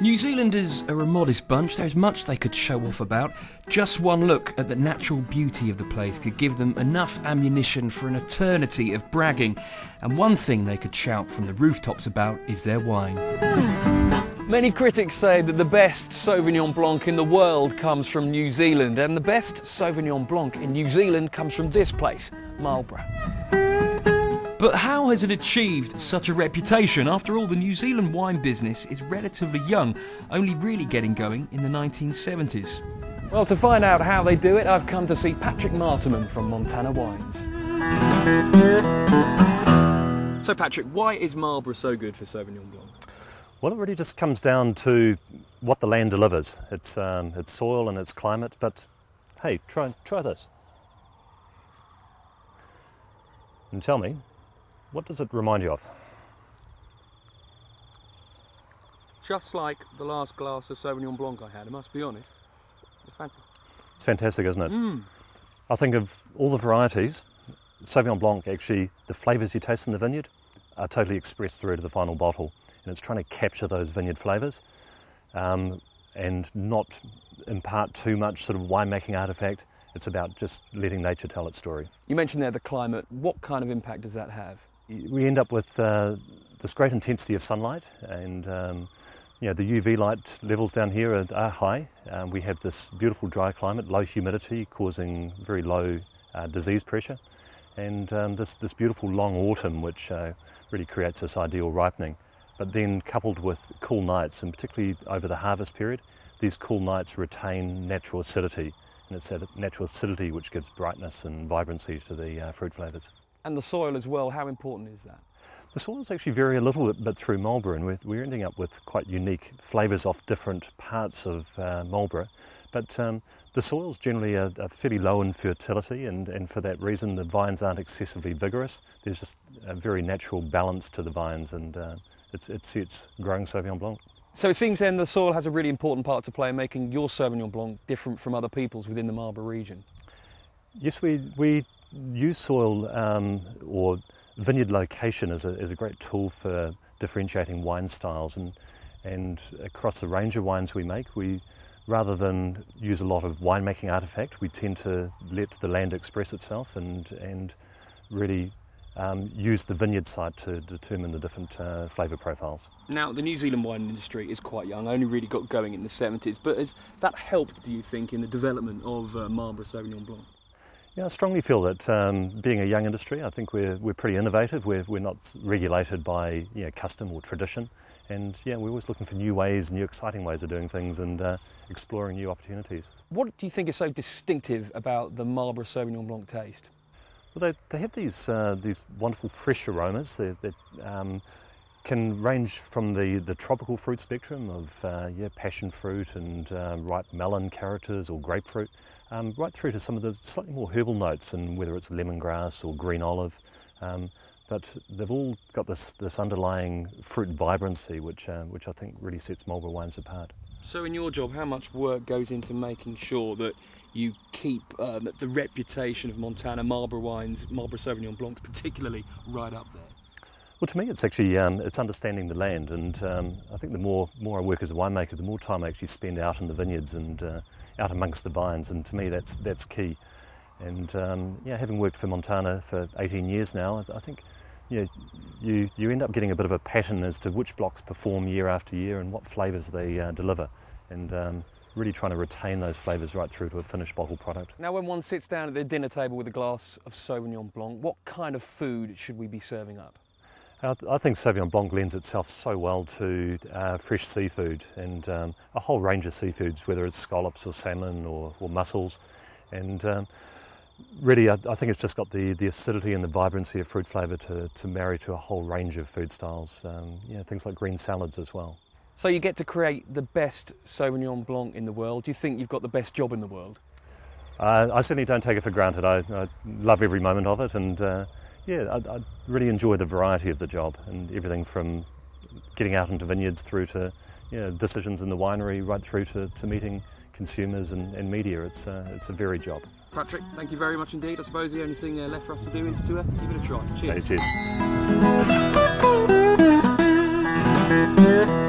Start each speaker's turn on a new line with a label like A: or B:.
A: New Zealanders are a modest bunch. There's much they could show off about. Just one look at the natural beauty of the place could give them enough ammunition for an eternity of bragging. And one thing they could shout from the rooftops about is their wine. Many critics say that the best Sauvignon Blanc in the world comes from New Zealand, and the best Sauvignon Blanc in New Zealand comes from this place, Marlborough. But how has it achieved such a reputation? After all, the New Zealand wine business is relatively young, only really getting going in the 1970s. Well, to find out how they do it, I've come to see Patrick Marterman from Montana Wines. So Patrick, why is Marlborough so good for Sauvignon Blanc?
B: Well, it really just comes down to what the land delivers. Its soil and its climate, but hey, try this. And tell me, what does it remind you of?
A: Just like the last glass of Sauvignon Blanc I had, I must be honest. It's fantastic.
B: It's fantastic, isn't it? I think of all the varieties, Sauvignon Blanc, actually, the flavours you taste in the vineyard are totally expressed through to the final bottle. And it's trying to capture those vineyard flavours and not impart too much sort of winemaking artefact. It's about just letting nature tell its story. You mentioned there the climate. What kind of impact does that have? We end up with this great intensity of sunlight, and the UV light levels down here are high. We have this beautiful dry climate, low humidity causing very low disease pressure, and this beautiful long autumn which really creates this ideal ripening. But then coupled with cool nights, and particularly over the harvest period, these cool nights retain natural acidity, and it's that natural acidity which gives brightness and vibrancy to the fruit flavours. And the soil as well, how important is that? The soils actually vary a little bit through Marlborough, and we're ending up with quite unique flavours off different parts of Marlborough. But the soils generally are fairly low in fertility, and for that reason the vines aren't excessively vigorous. There's just a very natural balance to the vines, and it suits growing Sauvignon Blanc. So it seems then the soil has a really important part to play in making your Sauvignon Blanc different from other people's within the Marlborough region. Yes, we use soil or vineyard location as a great tool for differentiating wine styles, and across the range of wines we make, rather than use a lot of winemaking artefact, we tend to let the land express itself and really use the vineyard side to determine the different flavour profiles. Now, the New Zealand wine industry is quite young, only really got going in the 70s, but has that helped, do you think, in the development of Marlborough Sauvignon Blanc? Yeah, I strongly feel that being a young industry, I think we're pretty innovative. We're not regulated by custom or tradition, and we're always looking for new ways, new exciting ways of doing things, and exploring new opportunities. What do you think is so distinctive about the Marlborough Sauvignon Blanc taste? Well, they have these wonderful fresh aromas that can range from the tropical fruit spectrum of passion fruit and ripe melon characters or grapefruit, right through to some of the slightly more herbal notes, and whether it's lemongrass or green olive. But they've all got this underlying fruit vibrancy, which I think really sets Marlborough wines apart. So in your job, how much work goes into making sure that you keep the reputation of Montana Marlborough wines, Marlborough Sauvignon Blancs particularly, right up there? Well, to me it's actually it's understanding the land, and I think the more I work as a winemaker, the more time I actually spend out in the vineyards and out amongst the vines, and to me that's key. And having worked for Montana for 18 years now, I think you end up getting a bit of a pattern as to which blocks perform year after year and what flavours they deliver, and really trying to retain those flavours right through to a finished bottle product. Now, when one sits down at the dinner table with a glass of Sauvignon Blanc, what kind of food should we be serving up? I think Sauvignon Blanc lends itself so well to fresh seafood, and a whole range of seafoods, whether it's scallops or salmon or mussels. And really, I think it's just got the acidity and the vibrancy of fruit flavour to marry to a whole range of food styles, things like green salads as well. So you get to create the best Sauvignon Blanc in the world. Do you think you've got the best job in the world? I certainly don't take it for granted. I love every moment of it, and I really enjoy the variety of the job, and everything from getting out into vineyards through to decisions in the winery, right through to meeting consumers and media. It's a varied job. Patrick, thank you very much indeed. I suppose the only thing left for us to do is to give it a try. Cheers. Hey, cheers.